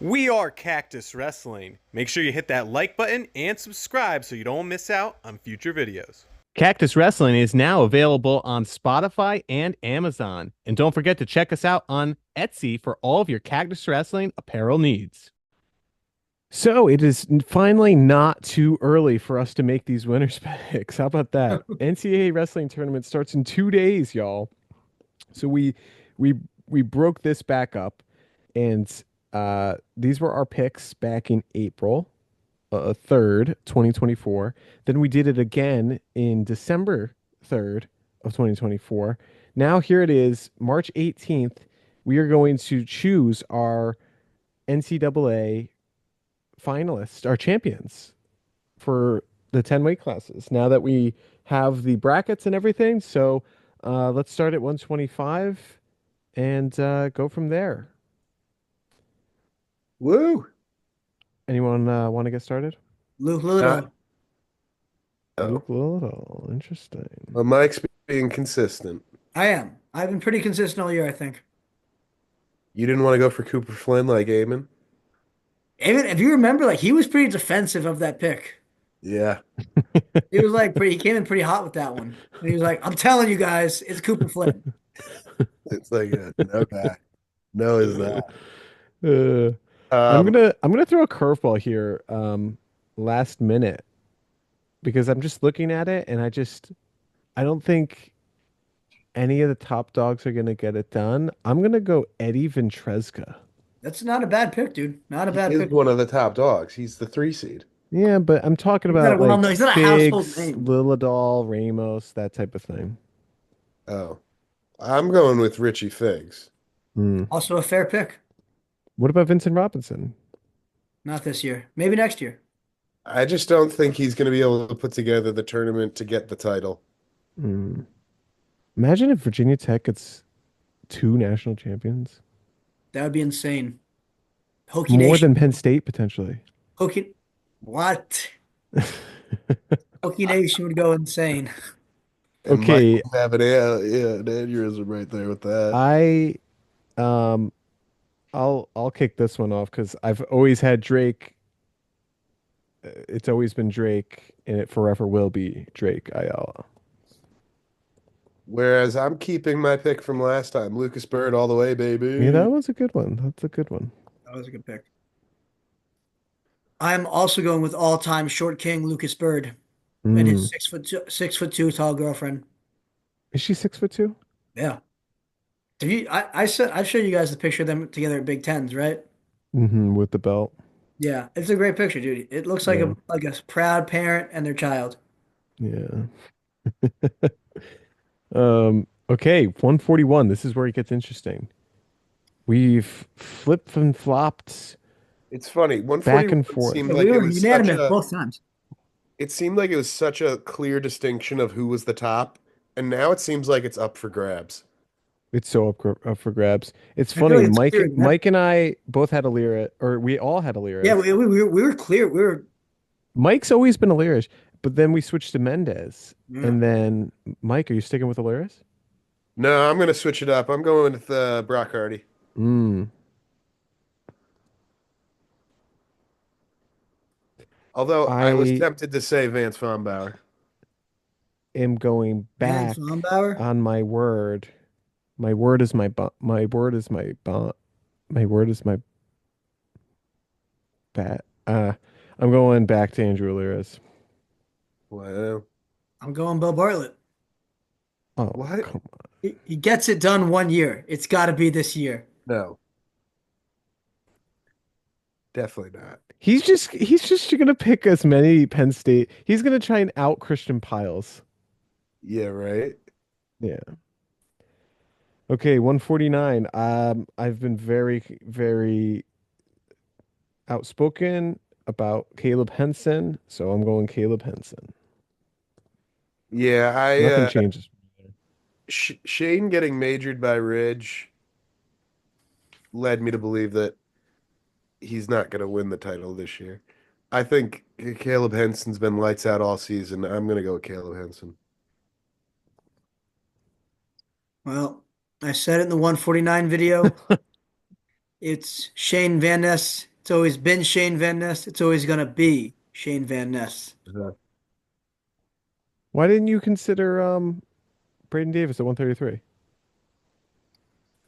We are Cactus Wrestling. Make sure you hit that like button and subscribe so you don't miss out on future videos. Cactus Wrestling is now available on Spotify and Amazon. And don't forget to check us out on Etsy for all of your Cactus Wrestling apparel needs. So it is finally not too early for us to make these winners picks. How about that? NCAA wrestling tournament starts in 2 days, y'all. So we we broke this back up, and these were our picks back in April 3rd, 2024. Then we did it again in December 3rd of 2024. Now here it is, March 18th. We are going to choose our NCAA finalists, our champions for the 10 weight classes. Now that we have the brackets and everything, so let's start at 125 and go from there. Woo! Anyone want to get started? Luke Not, Little. oh, Luke Little, interesting. well, Mike's being consistent. I am. I've been pretty consistent all year, I think. You didn't want to go for Cooper Flynn like Eamon? Even if you remember, like he was pretty defensive of that pick. Yeah. He was like he came in pretty hot with that one. And he was like, I'm telling you guys, it's Cooper Flynn. It's like, no guy. No is that. Uh, Um, I'm gonna throw a curveball here, last minute because I'm just looking at it and I don't think any of the top dogs are gonna get it done. I'm gonna go Eddie Ventresca. That's not a bad pick, dude. Not a he bad is pick. one of the top dogs. He's the 3 seed. Yeah, but I'm talking He's not a about like he's not a household Figs, name. Lilladol, Ramos, that type of thing. Oh, I'm going with Richie Figs. Hmm. Also a fair pick. What about Vincent Robinson? Not this year. Maybe next year. I just don't think he's going to be able to put together the tournament to get the title. Hmm. Imagine if Virginia Tech gets two national champions, That would be insane. Hokie more than Nation. Penn State potentially. Hokie. What? Hokie Nation would go insane. And Mike Okay, will have an aneurysm right there with that. I um I'll kick this one off because I've always had Drake. It's always been Drake, and it forever will be Drake Ayala. Whereas I'm keeping my pick from last time, Lucas Bird all the way, Yeah, baby. that was a good one. That's a good one. That was a good pick. I'm also going with all-time short king Lucas Bird and Mm. his 6'2" tall girlfriend. Is she 6'2"? Yeah. I said I showed you guys the picture of them together at Big Tens, right? Mm-hmm, with the belt. Yeah, it's a great picture, dude. It looks like Yeah, a proud parent and their child. yeah. Okay, 141. This is where it gets interesting. We've flipped and flopped It's funny. back 141 and forth. seemed Yeah, like we it were was such unanimous a both times. it seemed like it was such a clear distinction of who was the top, and now it seems like it's up for grabs. It's so up for grabs. It's I feel funny. like it's clear as ever. Mike and I both had a Lyra, or we all had a Yeah, Lyris. we were clear. We were Mike's always been a Lyrish, but then we switched to Mendez. yeah. And then, Mike, are you sticking with a Lyris? No, I'm gonna switch it up. I'm going with Brock Hardy. Mm. Although I was I tempted to say Vance Fombauer. am going Van back Swanbauer. on my word. My word is my bond. My word is my bond. My word is my bat. I'm going back to Andrew Lyris. Wow. I'm going Bill Bartlett. Oh, What? come on. He gets it done one year. It's got to be this year. No, definitely not. He's just gonna pick as many Penn State. He's gonna try and out Christian Piles. Yeah, right. Yeah. Okay, 149. I've been very, very outspoken about Caleb Henson, so I'm going Caleb Henson. Yeah, I Nothing changes. Shane getting majored by Ridge led me to believe that he's not going to win the title this year. I think Caleb Henson's been lights out all season. I'm going to go with Caleb Henson. Well, I said it in the 149 video. It's Shane Van Ness. It's always been Shane Van Ness. It's always gonna be Shane Van Ness. Uh, Why didn't you consider Braden Davis at 133?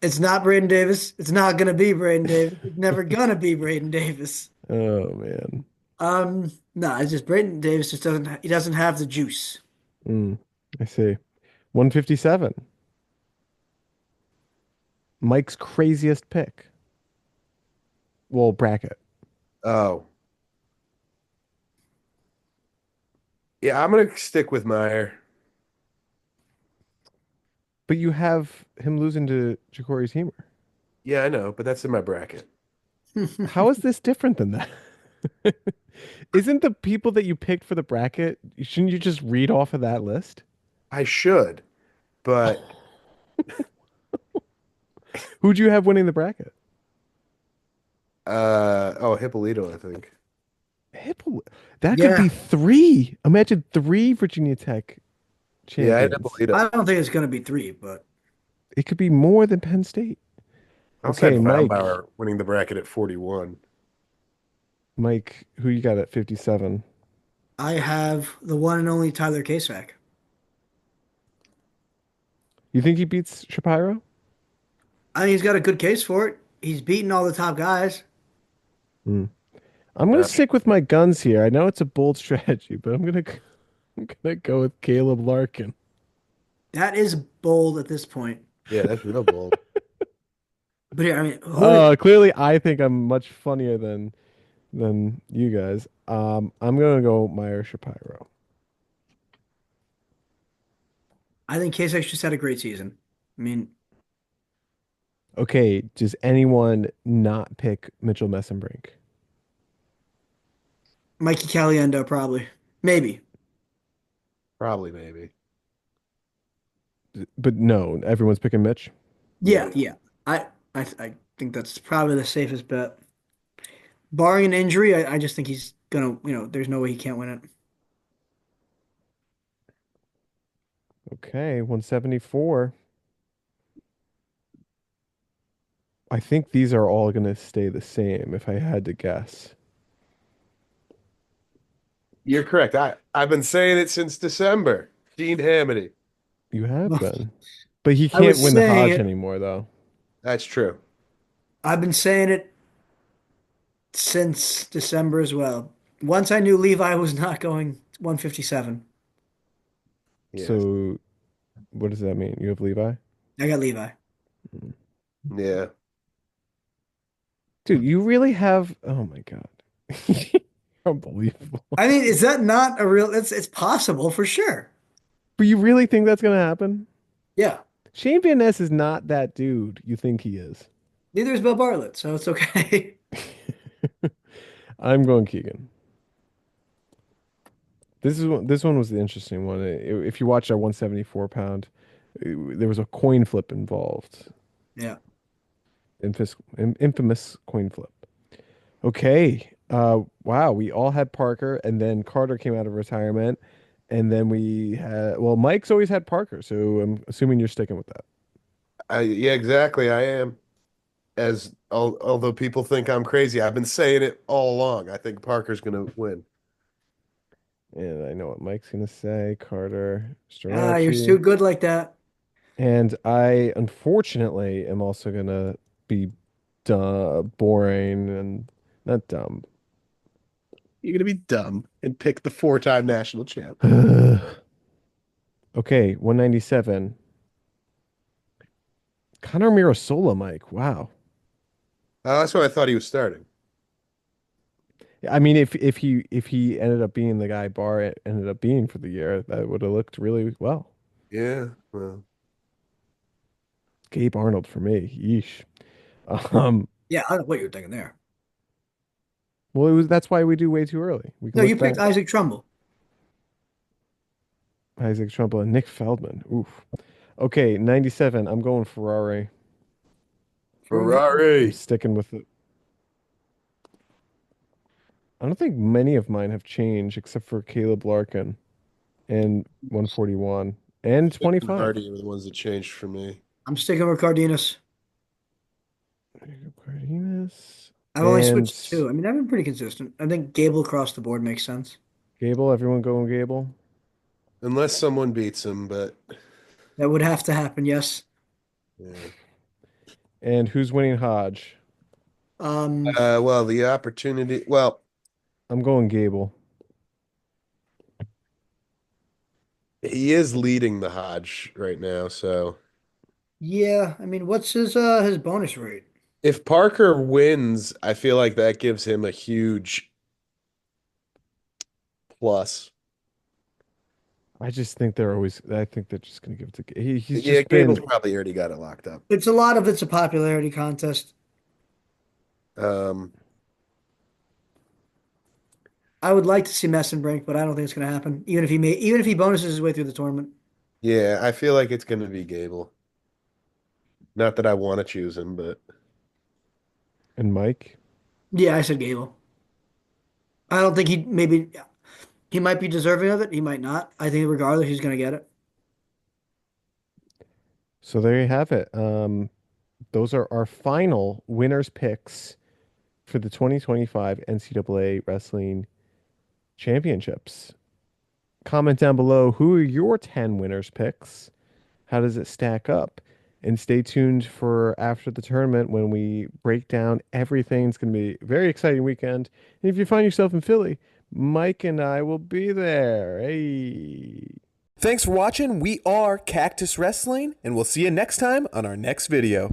It's not Braden Davis. It's not gonna be Braden Davis. It's never gonna be Braden Davis. Oh man. No, it's just Braden Davis just he doesn't have the juice. Mm, I see. 157. Mike's craziest pick. Well, bracket. oh, yeah, I'm gonna stick with Meyer. But you have him losing to Ja'Cory Teamer. Yeah, I know, but that's in my bracket. How is this different than that? Isn't the people that you picked for the bracket, shouldn't you just read off of that list? I should, but Who'd you have winning the bracket? oh, Hippolito, I think. Hippo. That could Yeah, be three. Imagine three Virginia Tech Yeah, I had champions. Hippolito. I don't think it's gonna be three, but It could be more than Penn State. I also Okay, had Mike. Baumauer winning the bracket at 41. Mike, who you got at 57? I have the one and only Tyler Kasek. You think he beats Shapiro? I think he's got a good case for it. He's beaten all the top guys. Hmm. I'm gonna Uh, stick with my guns here. I know it's a bold strategy, but I'm gonna go with Caleb Larkin. That is bold at this point. yeah, that's real bold. But yeah, I mean, who? Clearly I think I'm much funnier than you guys. I'm gonna go Meyer Shapiro. I think Kasek just had a great season. I mean, Okay, does anyone not pick Mitchell Messenbrink? Mikey Caliendo probably, maybe. Probably, maybe. But no, everyone's picking Mitch. Yeah, yeah. I think that's probably the safest bet. Barring an injury, I just think he's gonna. There's no way he can't win it. Okay, 174. I think these are all gonna stay the same if I had to guess. You're correct. I've been saying it since December. Gene Hamity. You have been. But he I can't was win the saying Hodge it. anymore though. That's true. I've been saying it since December as well. Once I knew Levi was not going 157, Yeah. So what does that mean? You have Levi? I got Levi. Yeah. Dude, you really have, oh my God. Unbelievable. I mean, is that not a real? It's possible for sure. But you really think that's gonna happen? Yeah. Shane Van Ness is not that dude you think he is. Neither is Bill Bartlett, so it's okay. I'm going Keegan. This one was the interesting one. If you watch our 174 pound, there was a coin flip involved. Yeah. Infamous coin flip. Okay. Wow. We all had Parker, and then Carter came out of retirement, and then we had. Well, Mike's always had Parker, so I'm assuming you're sticking with that. Yeah, exactly. I am. Although people think I'm crazy, I've been saying it all along. I think Parker's going to win. And I know what Mike's gonna say. Carter, Ah, you're too Stranachi, good like that. and I unfortunately am also gonna be dumb, boring, and not dumb. You're going to be dumb and pick the four-time national champ. Okay, 197. Connor Mirasola, Mike. Wow. That's what I thought he was starting. I mean, if he ended up being the guy Barr ended up being for the year, that would have looked really well. Yeah. Well, Gabe Arnold for me. Yeesh. Um, Yeah, I don't know what you're thinking there. well, that's why we do way too early. We can No, you look picked back. Isaac Trumbull. Isaac Trumbull and Nick Feldman. Oof. Okay, 97. I'm going Ferrari. I'm Ferrari. sticking with it. I don't think many of mine have changed except for Caleb Larkin and 141 and 25. Hardy are the ones that changed for me. I'm sticking with Cardenas. Jacob Cardenas. this. I've only And switched two. I mean, I've been pretty consistent. I think Gable across the board makes sense. Gable, everyone going Gable? Unless someone beats him, but That would have to happen, yes. yeah. And who's winning Hodge? Um, Well, the opportunity. Well, I'm going Gable. he is leading the Hodge right now, so yeah. I mean, what's his bonus rate? if Parker wins, I feel like that gives him a huge plus. I just think I think they're just going to give it to he's Yeah, just been Gable's probably already got it locked up. It's a popularity contest. Um, I would like to see Messon break, but I don't think it's going to happen. Even if he bonuses his way through the tournament. yeah, I feel like it's going to be Gable. Not that I want to choose him, but and Mike. Yeah, I said Gable. I don't think he might be deserving of it. He might not. I think regardless, he's going to get it. So there you have it. Those are our final winners picks for the 2025 NCAA Wrestling Championships. Comment down below, who are your 10 winners picks? How does it stack up? And stay tuned for after the tournament when we break down everything. It's going to be a very exciting weekend. And if you find yourself in Philly, Mike and I will be there. Hey. Thanks for watching. We are Cactus Wrestling, and we'll see you next time on our next video.